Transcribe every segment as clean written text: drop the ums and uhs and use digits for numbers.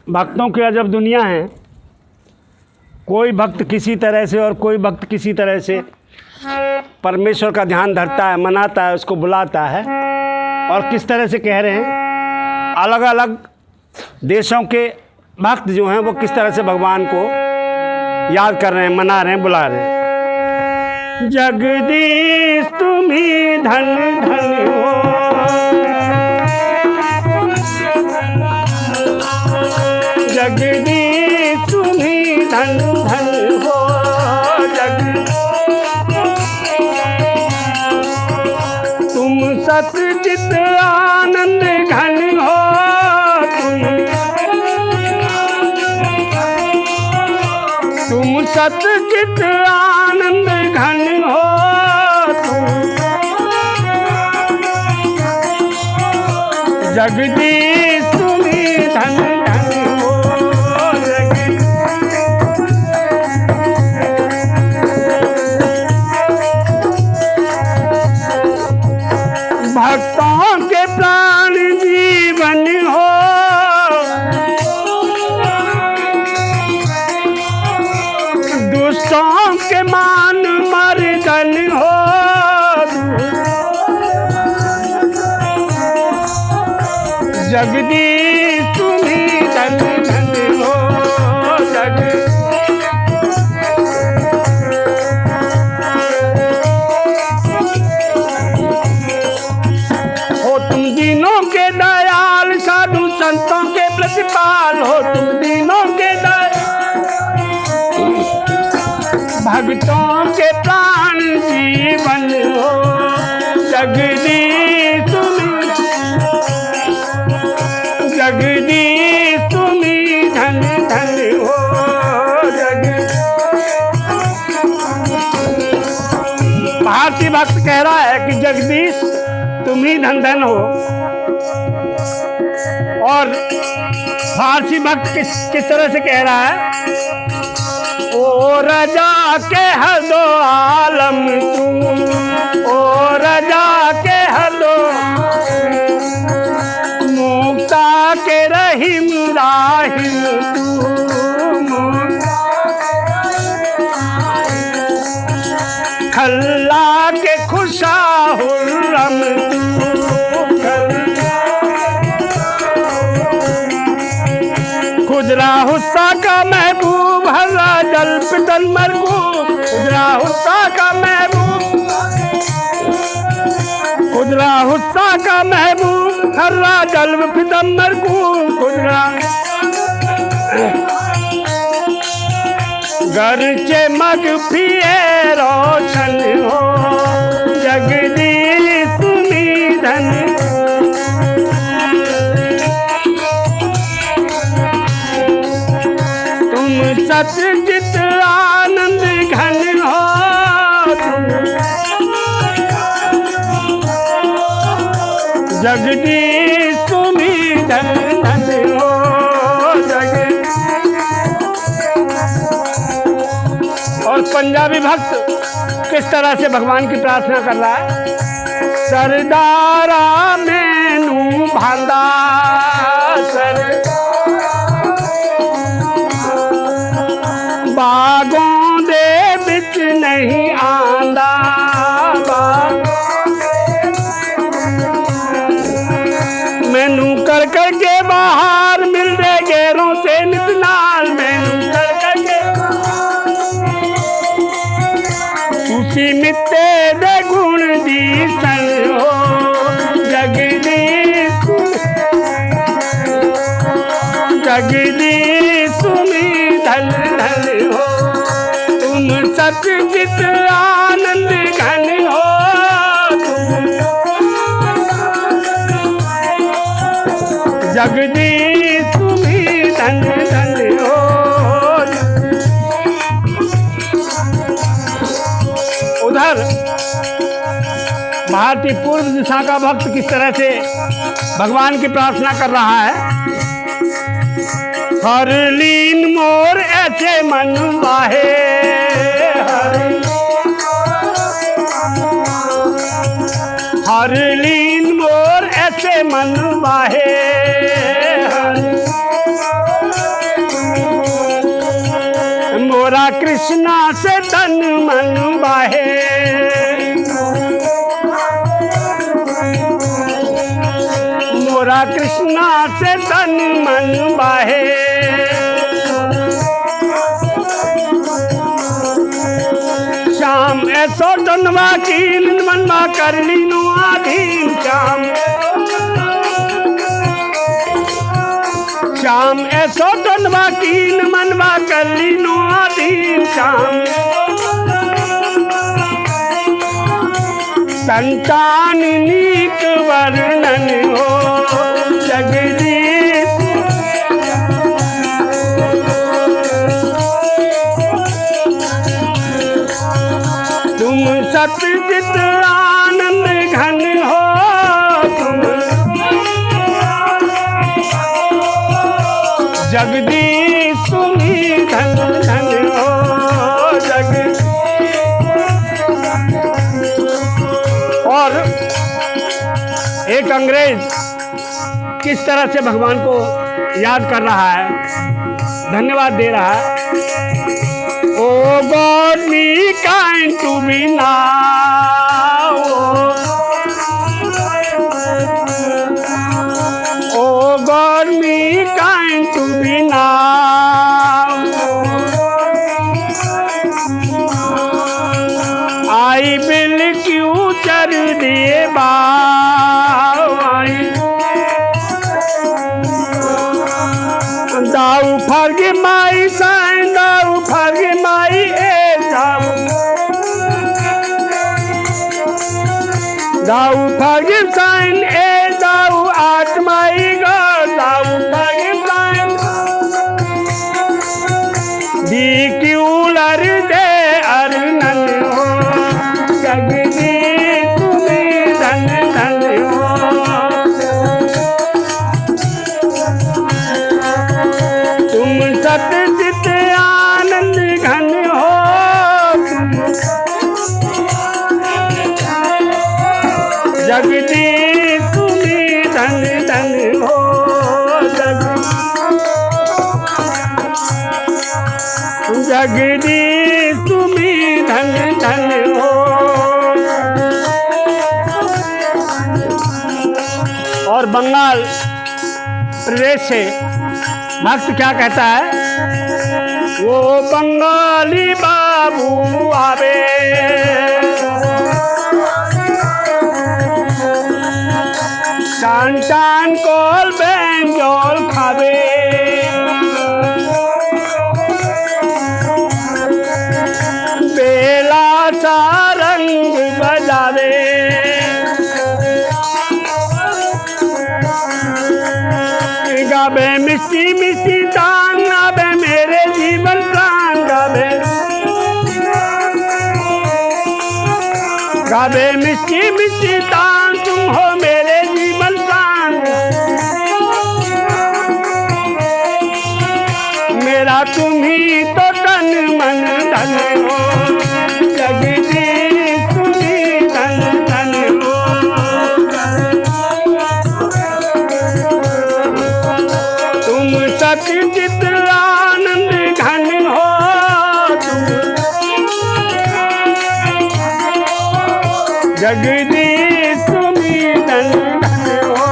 भक्तों की अजब दुनिया है। कोई भक्त किसी तरह से और कोई भक्त किसी तरह से परमेश्वर का ध्यान धरता है, मनाता है, उसको बुलाता है। और किस तरह से कह रहे हैं, अलग अलग देशों के भक्त जो हैं वो किस तरह से भगवान को याद कर रहे हैं, मना रहे हैं, बुला रहे हैं। जगदीश तुम ही धन धन हो, जगदीश तुम ही धन धन हो, तुम सतचित आनंद घन हो, तुम सतचित आनंद घन हो, जगदीश तुम ही धन धन हो। भक्तों के प्राण जीवन हो, दुष्टों के मान मर्दन हो, जगदीश तुम ही धन धन हो, हो तुम दीनों के दयाल, साधु संतों के प्रतिपाल हो, तुम दीनों के भक्तों के प्राण जीवन हो, जगदीश तुम ही धन धन हो, भारतीय भक्त कह रहा है कि जगदीश तुम ही धन धन हो। और फारसी भक्त किस तरह से कह रहा है, ओ रजा के हर दो आलम तू, ओ रजा के हर दो, मुक्ता के रहीम राहिम तू, खल्ला के खुशाहुर्रम तू, खुजरा हुस्सा का महबूब हर्रा जल पितन मरगूब, खुजरा हुस्सा का महबूब, खुजरा हुस्सा का महबूब हर्रा जल पितन मरगूब, खुजरा गरचे मग पिए रोशन हो, जगदीश तुम ही धन, तुम सतचित आनंद घन हो, जगदीश तुम ही धन धन हो, और पंजाबी भक्त किस तरह से भगवान की प्रार्थना कर रहा है, सरदारा मैनू भांदा, बागों दे बिच नहीं आंदा, मैनू कर के बाहर मिल दे गैरों से नित नाल, मैनू कर के तुसी मिते दे गुण दी सन हो, जगदीश जगदीश तुम ही धन धन हो, तुम सतचित आनंद घन हो, जगदीश तुम ही धन धन हो। उधर भारतीय पूर्व दिशा का भक्त किस तरह से भगवान की प्रार्थना कर रहा है, हर लीन मोर ऐसे मन वाहे, हर लीन मोर ऐसे मन वाहे, कृष्णा से तन मन बाहे, मोरा कृष्णा से तन मन बाहे। श्याम ऐसो डनवा कीन मनवा कर लीनो आधीन, श्याम ऐसो डनवा कीन मनवा कर लीनो आधीन। श्याम संतान नीक वर्णन हो जगदीश, तुम सतचित आनंद घन हो, तुम जगदीश तुम्ही धन धन हो जगदीश। और एक अंग्रेज किस तरह से भगवान को याद कर रहा है, धन्यवाद दे रहा है। O God be kind to me now, O God be kind to me now, I will क्यों चर दिए बाई, thou forgive my sin, thou forgive my age, thou forgive sin age, thou art my God, thou forgive sin दी क्यूलर दे अर्नन हो जगदीश तुम्हें धन धन हो। तुम सतचित आनंद घन हो, जगदीश तुम्हें धन धन हो जगदीश तुम्हें धन धन हो। और बंगाल प्रदेश से भक्त क्या कहता है, वो बंगाली बाबू आवे, टान टान कोल बेंजोल खावे, बेला सा रंग बजावे, गावे मिस्टी मिस्टी तान, गावे मेरे जीवन प्राण, गावे गावे मिस्टी मिस्टी तान, तुम हो मेरे जीवन प्राण, मेरा तुम ही तो तन मन धन हो जगदीश तुम्ही धन धन हो। तुम सतचित आनंद घन हो, तुम जगदीश तुम्ही धन धन हो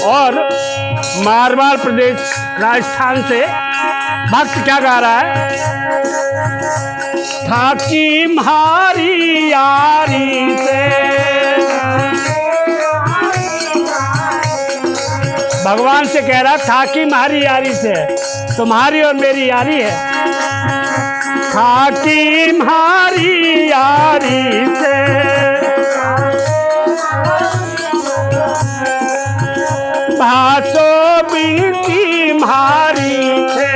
और मारवाड़ प्रदेश राजस्थान से भक्त क्या गा रहा है, था कि म्हारी यारी से, भगवान से कह रहा था कि म्हारी यारी से, तुम्हारी और मेरी यारी है, था कि म्हारी यारी से, भासो बिनती म्हारी से,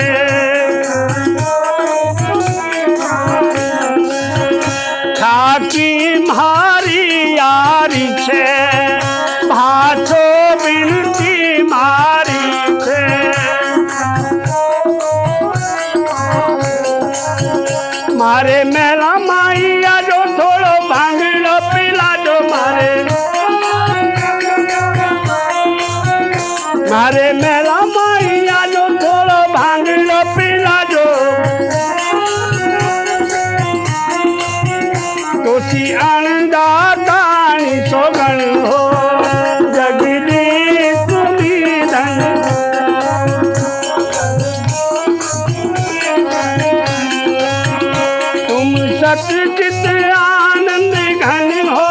था कि म्हारी यारी से, भासो बिनती म्हारी से, मारे मेला माइया जो थोड़ो भांगड़ो पिला दो, मारे दोषी अन्नदातानी सौगन हो जगदीश सुमिरन। तुम सतचित आनंद घन हो,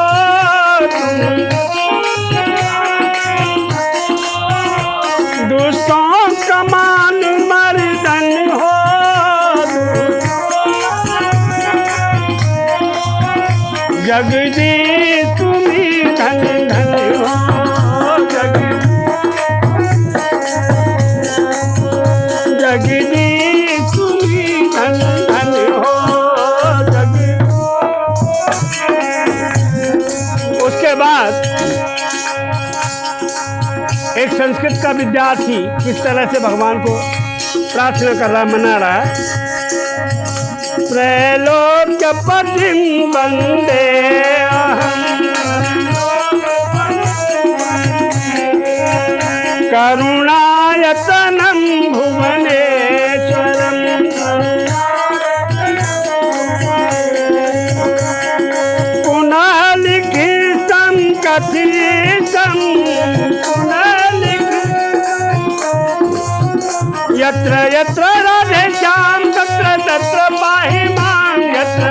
तुम दुष्टों का मान मर्दन हो। जगदीश तुम्ही धन धन हो, जगदीश तुम्ही धन धन हो। उसके बाद एक संस्कृत का विद्यार्थी किस तरह से भगवान को प्रार्थना कर रहा, मना रहा है। त्रैलोक्यपतिं वन्दे अहम् करुणायतनं भुवनेश्वरम्। पुनः लिखितं कथितं, यत्र यत्र राधेश्याम तत्र तत्र पाहि मां। यत्र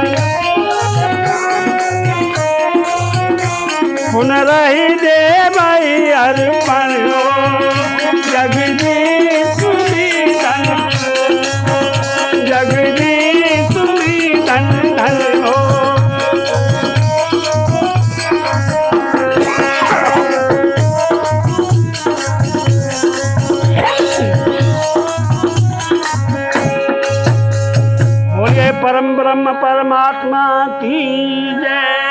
पुनरहि देवै अर्पण हो जगदीश सुमिरन, जगदीश सुमिरन धन हो। परम ब्रह्म परमात्मा की जय।